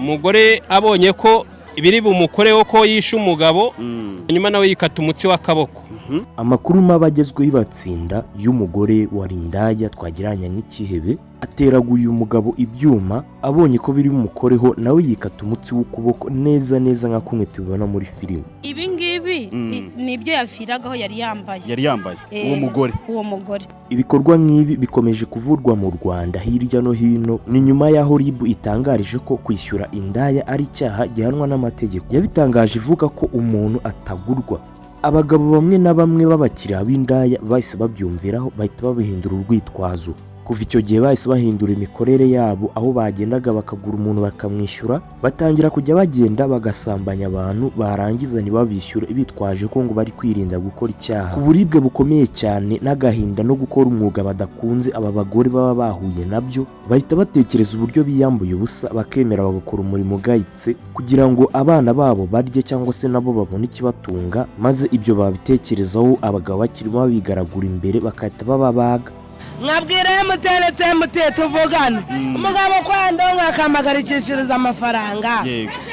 umugore abonye ko ibiri bumukoreho ko yishe umugabo nyuma nawe yikata umutsi w'akaboko. Amakuru mabagezweho ibatsinda y'umugore wa Rindaya twagiranye n'Ikihebe ateraguye umugabo ibyuma abonye ko biri bumukoreho nawe yikata umutsi w'ukuboko neza nka kumwe tubibona muri filime. Ibi ngibi nibyo yafiragaho yari yambaye uwo mugore. Ibikorwa nk'ibi bikomeje kuvurwa mu Rwanda hirya no hino, ni nyuma y'aho RIB itangarije ko kwishyura indaya ari icyaha gihanwa n'amategeko. Yabitangaje ivuga ko umuntu atagurwa. Abagabo bamwe na bamwe b'abakiriya b'indaya bahise babyumviraho bahita babihindura urwitwazo. Kuva icyo gihe bahise bahindura imikorere yabo, aho bagendaga bakagura umuntu bakamwishyura, batangira kujya bagenda bagasambanya abantu, barangiza ntibabishyure bitwaje ko ngo bari kwirinda gukora icyaha. Ku buribwe bukomeye cyane n'agahinda no gukora umwuga badakunze, aba bagore baba bahuye nabyo bahita batekereza uburyo biyambuye ubusa bakemera bagakora umurimo ugayitse kugira ngo abana babo barye cyangwa se nabo babone ikibatunga, maze ibyo babitekerezaho abagabo bakirimo babigaragura imbere bakahita bababaga. Mwabwire mutete tuvugana umugabo kwando mwakamagarikishiriza amafaranga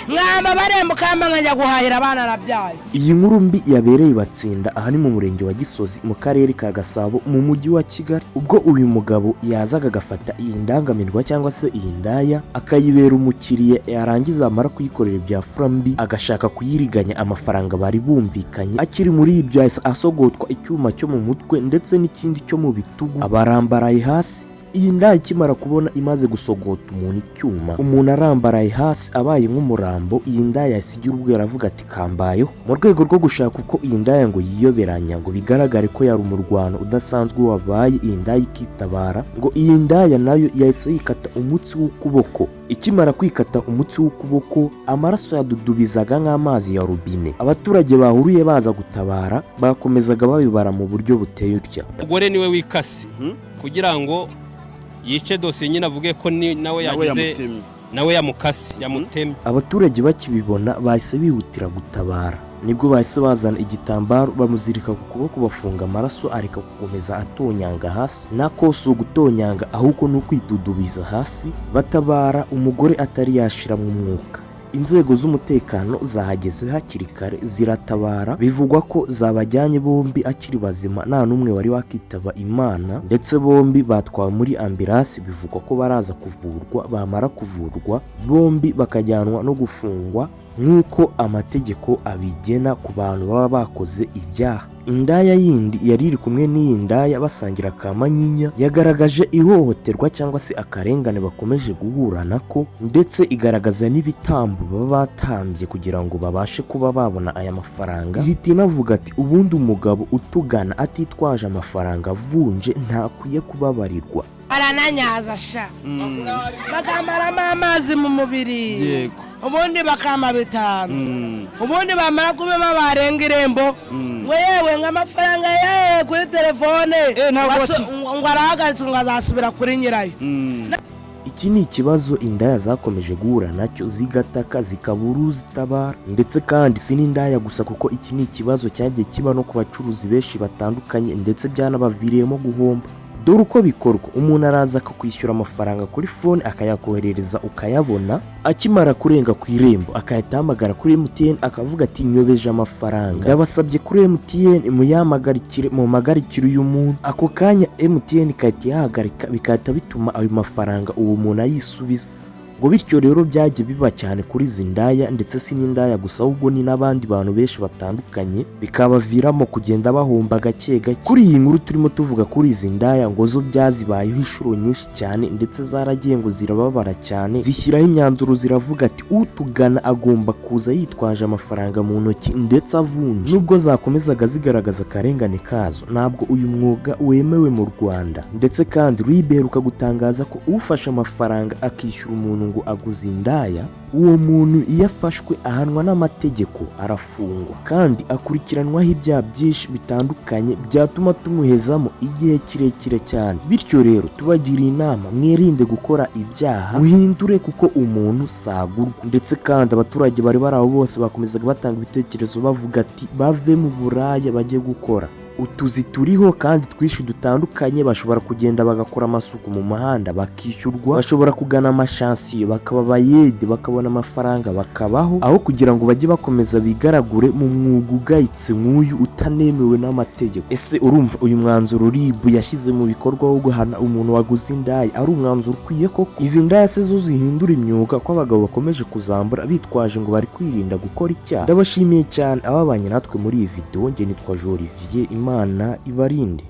mwamba baremukamba nkajya guhahira abana arabyaye. Iyi nkuru mbi yabereye Batsinda aha ni mu murenge wa Gisozi mu karere ka Gasabo mu mujyi wa Kigali, ubwo uyu mugabo yazaga agafata iyi ndangamirwa cyangwa se iyi ndaya akayibera umukiriya, yarangiza amara kuyikorera ibya furambi agashaka kuyiriganya amafaranga bari bumvikanye. Akiri muri ibyo asogotwa icyuma cyo mu mutwe ndetse n'ikindi cyo mu bitugu, arambaraye hasi. Iyi ndaya ikimara kubona imaze gusogota umuntu icyuma, umuntu arambaraye hasi abaye nk'umurambo, iyi ndaya yasigira ubwo aravuga ati kambayeho. Mu rwego rwo gushaka uko iyi ndaya ngo yiyoberanya ngo bigaragare ko yari umurwano udasanzwe wabaye, iyi ndaya ikitabara, ngo iyi ndaya nayo yahise yikata umutsi w'ukuboko. Ikimara kwikata umutsi w'ukuboko, amaraso yadudubizaga nk'amazi ya robine. Abaturage bahuriye baza gutabara bakomezaga babibara mu buryo buteye utya. Umugore niwe wikasi kugira ngo yice dosiye nyine avuge ko nawe yagize nawe yamukase yamutemye. Abaturage bakibibona bahise bihutira gutabara, nibwo bahise bazana igitambaro bamuzirika ku kuboko bafunga amaraso areka gukomeza atonyanga hasi. Nako si ugutonyanga ahubwo ni ukwitudubiza hasi. Batabara umugore atari yashira mu mwuka. Inzego z'umutekano zahageze hakiri kare ziratabara, bivugwa ko zabajyanye bombi akiri bazima nta n'umwe wari wakitaba Imana, ndetse bombi batwawe muri ambulance. Bivugwa ko baraza kuvurwa, bamara kuvurwa bombi bakajyanwa no gufungwa nk'uko amategeko abigena ku bantu baba bakoze ibyaha. Indaya yindi yari iri kumwe n'iyi ndaya basangira kamanyinya yagaragaje ihohoterwa cyangwa se akarengane bakomeje guhura nako, ndetse igaragaza n'ibitambo baba batambye kugira ngo babashe kuba babona aya mafaranga. Ihita inavuga ati ubundi umugabo utugana atitwaje amafaranga avunje ntakwiye kubabarirwa. Arananyaza sha bakamaramo amazi mu mubiri, ubundi bakama bitanu, ubundi bamara kubema barenga irembo wewe ng'amafaranga yawe kuri telefone ngo arahagaritse ngo azasubira kuri nyirayo. Iki ni ikibazo indaya zakomeje guhura nacyo zigataka zikabura uzitabara, ndetse kandi si n'indaya gusa kuko iki ni ikibazo cyagiye kiba no ku bacuruzi benshi batandukanye, ndetse byanabaviriyemo guhomba. Dore uko bikorwa, umuntu araza akakwishyura amafaranga kuri phone akayakoherereza ukayabona, akimara kurenga ku irembo akahita ahamagara kuri MTN akavuga ati nyobeje amafaranga, ndabasabye kuri MTN mumagarikire uyu muntu. Ako kanya MTN ikahita yahagarika, bikahita bituma ayo mafaranga uwo muntu ayisubiza. Ngo bityo rero byagiye biba cyane kuri izi ndaya, ndetse si n'indaya gusa ahubwo ni n'abandi bantu benshi batandukanye, bikabaviramo kugenda bahomba gake gake. Kuri iyi nkuru turimo tuvuga kuri izi ndaya ngo zo byazibayeho inshuro nyinshi cyane, ndetse zaragiye ngo zirababara cyane, zishyiraho imyanzuro ziravuga ati utugana agomba kuza yitwaje amafaranga mu ntoki ndetse avunje. Nubwo zakomezaga zigaragaza akarengane kazo, ntabwo uyu mwuga wemewe mu Rwanda, ndetse kandi RIB iheruka gutangaza ko ufashe amafaranga akishyura umuntu ngo aguze indaya, uwo muntu iyo afashwe ahanwa n'amategeko, arafungwa kandi akurikiranwaho ibyaha byinshi bitandukanye byatuma tumuhezamo igihe kirekire cyane. Bityo rero tubagiriye inama mwirinde gukora ibyaha, muhindure kuko umuntu sagurwa. Ndetse kandi abaturage bari baraho bose bakomezaga batanga ibitekerezo bavuga ati bave mu buraya bajye gukora. utuzi turiho kandi twinshi dutandukanye, bashobora kugenda bagakora amasuku mu mahanda bakishyurwa, bashobora kugana amashansiyo bakaba abayede bakabona amafaranga bakabaho, aho kugira ngo bajye bakomeza bigaragure mu mwuga ugayitse nk'uyu utanemewe n'amategeko. Ese urumva uyu mwanzuro RIB yashyize mu bikorwa wo guhana umuntu waguze indaya ari umwanzuro ukwiye koko? Izi ndaya se zo zihindura imyuga ko abagabo bakomeje kuzambura bitwaje ngo bari kwirinda gukora icyaha? Ndabashimiye cyane ababanye natwe muri iyi video. Njye nitwa Olivier, Imana ibarinde.